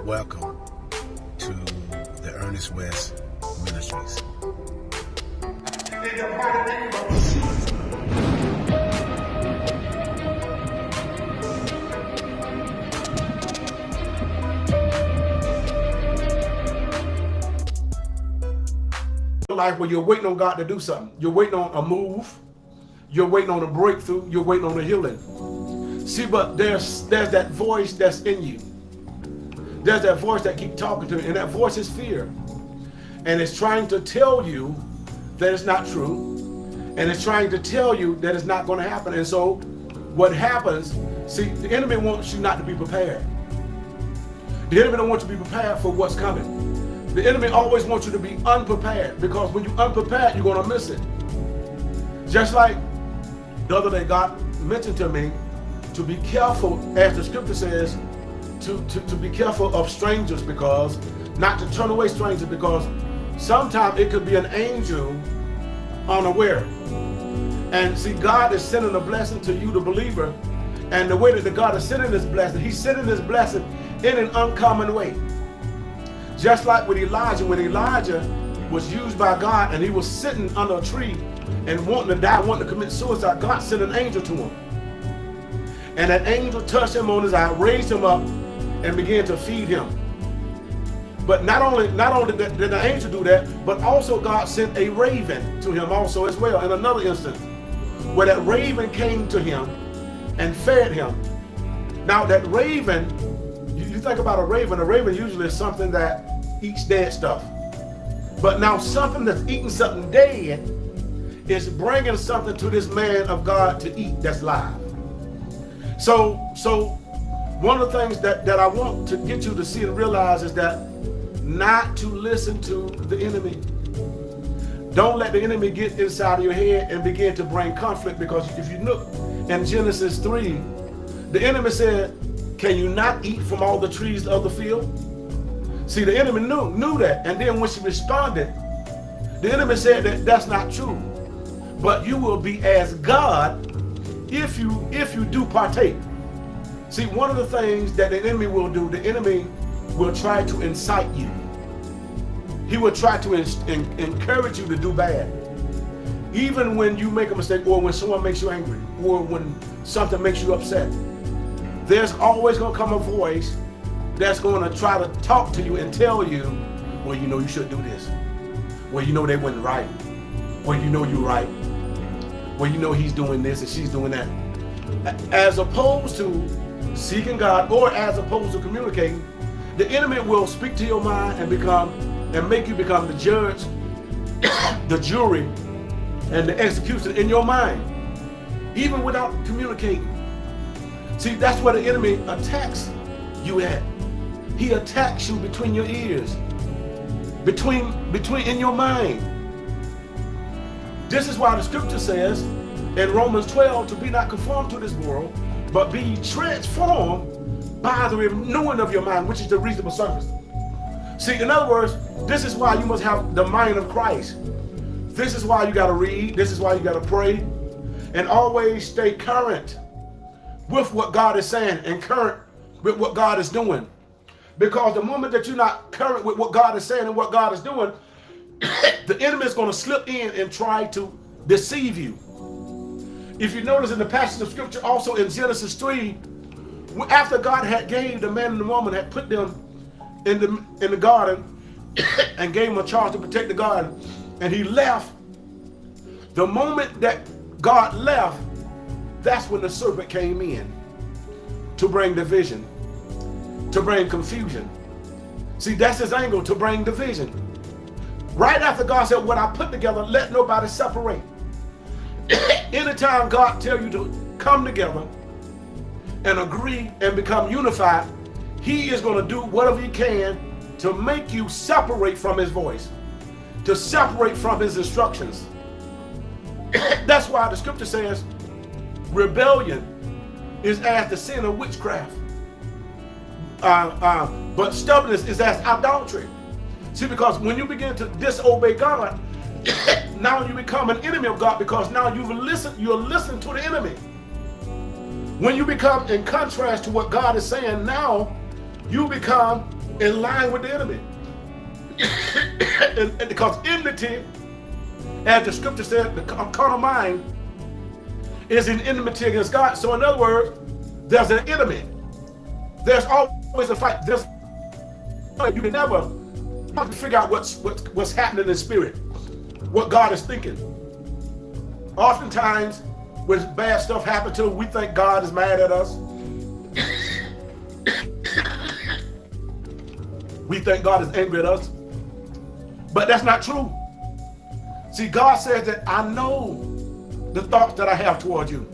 Welcome to the ErnestLWest Ministries. Life where you're waiting on God to do something. You're waiting on a move. You're waiting on a breakthrough. You're waiting on a healing. See, but there's that voice that's in you. There's that voice that keeps talking to you, and that voice is fear. And it's trying to tell you that it's not true. And it's trying to tell you that it's not going to happen. And so what happens, see, the enemy wants you not to be prepared. The enemy don't want you to be prepared for what's coming. The enemy always wants you to be unprepared, because when you're unprepared, you're going to miss it. Just like the other day, God mentioned to me to be careful, as the scripture says, to be careful of strangers, because not to turn away strangers, because sometimes it could be an angel unaware. And see, God is sending a blessing to you, the believer, and the way that the God is sending this blessing, he's sending this blessing in an uncommon way. Just like with Elijah, when Elijah was used by God and he was sitting under a tree and wanting to die, wanting to commit suicide, God sent an angel to him. And that angel touched him on his eye, raised him up, and began to feed him. But not only did the angel do that, but also God sent a raven to him also as well, in another instance, where that raven came to him and fed him. Now that raven, you think about a raven usually is something that eats dead stuff. But now something that's eating something dead is bringing something to this man of God to eat that's live. So one of the things that I want to get you to see and realize is that not to listen to the enemy. Don't let the enemy get inside of your head and begin to bring conflict, because if you look in Genesis 3, the enemy said, can you not eat from all the trees of the field? See, the enemy knew that. And then when she responded, the enemy said that that's not true. But you will be as God if you do partake. See, one of the things that the enemy will do, the enemy will try to incite you. He will try to encourage you to do bad. Even when you make a mistake, or when someone makes you angry, or when something makes you upset. There's always going to come a voice that's going to try to talk to you and tell you, well, you know, you should do this. Well, you know, they wasn't right. Well, you know, you're right. Well, you know, he's doing this and she's doing that. As opposed to seeking God, or as opposed to communicating, the enemy will speak to your mind and make you become the judge, the jury, and the executioner in your mind, even without communicating. See, that's where the enemy attacks you at. He attacks you between your ears, between in your mind. This is why the scripture says in Romans 12 to be not conformed to this world, but be transformed by the renewing of your mind, which is the reasonable service. See, in other words, this is why you must have the mind of Christ. This is why you got to read. This is why you got to pray, and always stay current with what God is saying and current with what God is doing. Because the moment that you're not current with what God is saying and what God is doing, the enemy is going to slip in and try to deceive you. If you notice in the passage of scripture also in Genesis 3, after God had gave the man and the woman, had put them in the garden and gave them a charge to protect the garden, and he left, the moment that God left, that's when the serpent came in to bring division, to bring confusion. See, that's his angle, to bring division. Right after God said, what I put together, let nobody separate. Anytime God tells you to come together and agree and become unified, he is going to do whatever he can to make you separate from his voice, to separate from his instructions. That's why the scripture says rebellion is as the sin of witchcraft, but stubbornness is as idolatry. See, because when you begin to disobey God, now you become an enemy of God, because now you're listening to the enemy. When you become in contrast to what God is saying, now you become in line with the enemy. and because enmity, as the scripture said, the carnal mind is in enmity against God. So in other words, there's an enemy. There's always a fight. You can never figure out what's happening in the spirit, what God is thinking. Oftentimes, when bad stuff happens to us, we think God is mad at us. We think God is angry at us. But that's not true. See, God says that I know the thoughts that I have toward you.